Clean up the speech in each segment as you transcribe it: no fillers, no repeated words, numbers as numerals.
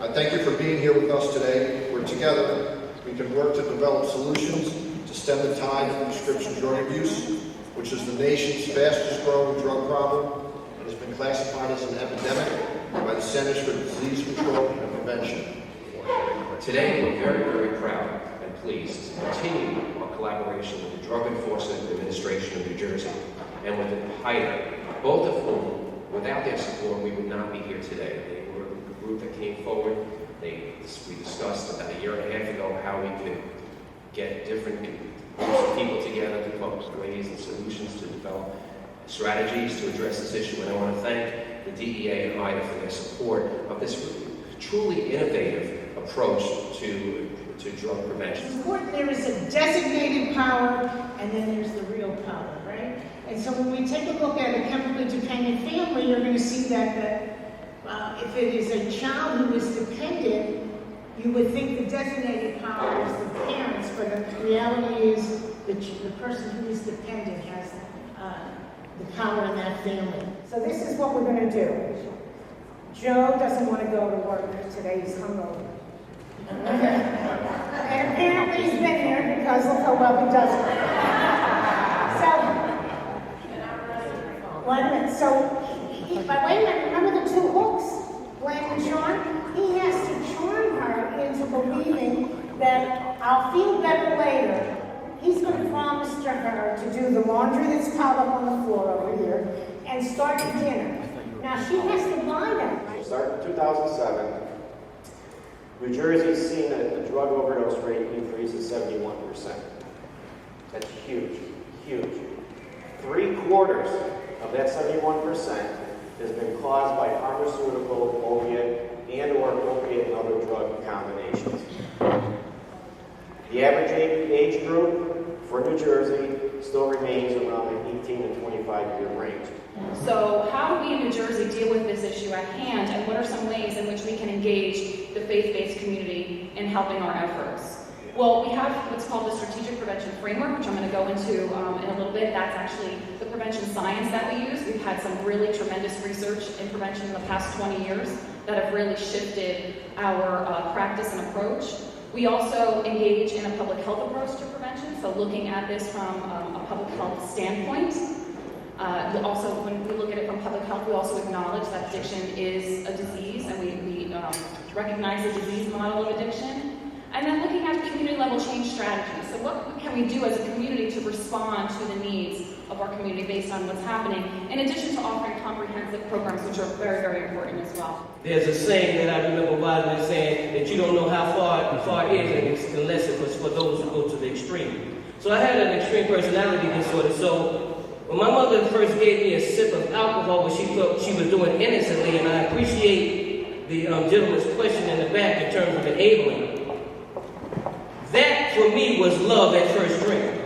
I thank you for being here with us today, where together we can work to develop solutions to stem the tide of prescription drug abuse, which is the nation's fastest growing drug problem and has been classified as an epidemic by the Centers for Disease Control and Prevention. Today, we're very, very proud and pleased to continue our collaboration with the Drug Enforcement Administration of New Jersey and with HIDA, both of whom, without their support, we would not be here today. They were the group that came forward. We discussed about a year and a half ago how we could get different people together to come up with ways and solutions to develop strategies to address this issue. And I want to thank the DEA and HIDA for their support of this truly innovative approach to drug prevention. It's important there is a designated power and then there's the real power, right? And so when we take a look at a chemically dependent family, you're going to see that if it is a child who is dependent, you would think the designated power is the parents, but the reality is the person who is dependent has the power in that family. So this is what we're going to do. Joe doesn't want to go to work today, he's hungover. And apparently he's been here because look how well he does it. But wait a minute, remember the two hooks? Blame and charm? He has to charm her into believing that I'll feel better later. He's going to promise to her to do the laundry that's piled up on the floor over here and start the dinner. Now she has to buy that. Starting in 2007, New Jersey's seen a drug overdose rate increase of 71%. That's huge, huge. 3/4 of that 71% has been caused by pharmaceutical, opiate, and/or opiate and other drug combinations. The average age group for New Jersey still remains around the 18 to 25-year range. So how do we in New Jersey deal with this issue at hand, and what are some ways in which we can engage the faith-based community in helping our efforts? Well, we have what's called the Strategic Prevention Framework, which I'm going to go into in a little bit. That's actually the prevention science that we use. We've had some really tremendous research in prevention in the past 20 years that have really shifted our practice and approach. We also engage in a public health approach to prevention, so looking at this from a public health standpoint. Also, when we look at it from public health, we also acknowledge that addiction is a disease, and we recognize the disease model of addiction. And then looking at community-level change strategies. So what can we do as a community to respond to the needs of our community based on what's happening, in addition to offering comprehensive programs, which are very, very important as well. There's a saying that I remember widely saying that you don't know how far is unless it was for those who go to the extreme. So I had an extreme personality disorder. So when my mother first gave me a sip of alcohol, what she thought she was doing innocently, and I appreciate the gentleman's question in the back in terms of enabling. That, for me, was love at first drink.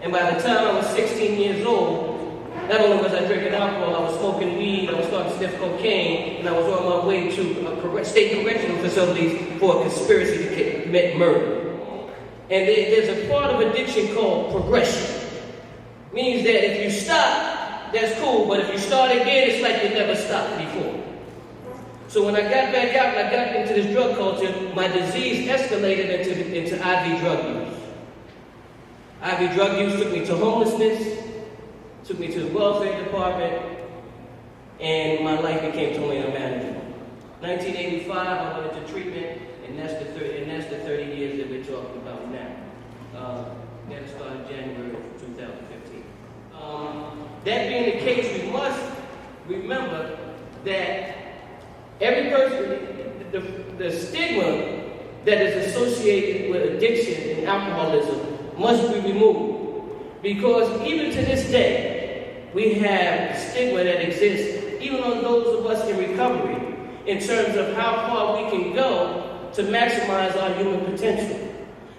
And by the time I was 16 years old, not only was I drinking alcohol, I was smoking weed, I was starting to sniff cocaine, and I was on my way to state correctional facilities for a conspiracy to commit murder. And there's a part of addiction called progression. Means that if you stop, that's cool, but if you start again, it's like you never stopped before. So when I got back out and I got into this drug culture, my disease escalated into IV drug use. IV drug use took me to homelessness, took me to the welfare department, and my life became totally unmanageable. 1985, I went into treatment, and that's the 30 years that we're talking about now. That started January of 2015. That being the case, we must remember that every person, the stigma that is associated with addiction and alcoholism must be removed. Because even to this day, we have stigma that exists, even on those of us in recovery, in terms of how far we can go to maximize our human potential.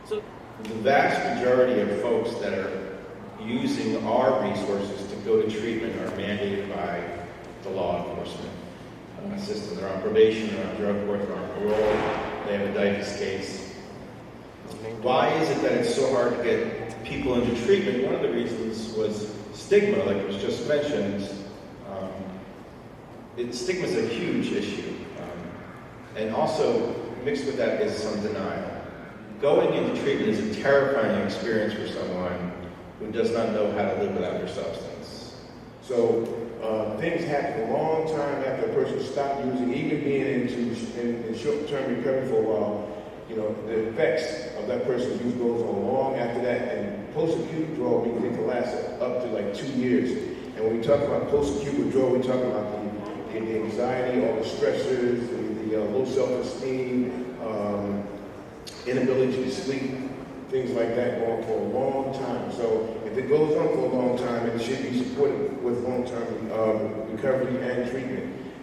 So, the vast majority of folks that are using our resources to go to treatment are mandated by the law enforcement system. They're on probation, they're on drug court, they're on parole, they have a DIFUS case. Why is it that it's so hard to get people into treatment? One of the reasons was stigma, like was just mentioned. Stigma is a huge issue. And also, mixed with that is some denial. Going into treatment is a terrifying experience for someone who does not know how to live without their substance. So things happen a long time after a person stopped using, even being in short-term recovery for a while. You know, the effects of that person's use goes on long after that, and post-acute withdrawal means it can last up to like 2 years. And when we talk about post-acute withdrawal, we talk about the anxiety, all the stressors, the low self-esteem, inability to sleep, things like that going for a long time. So if it goes on for a long time, it should be supported with long-term recovery and treatment.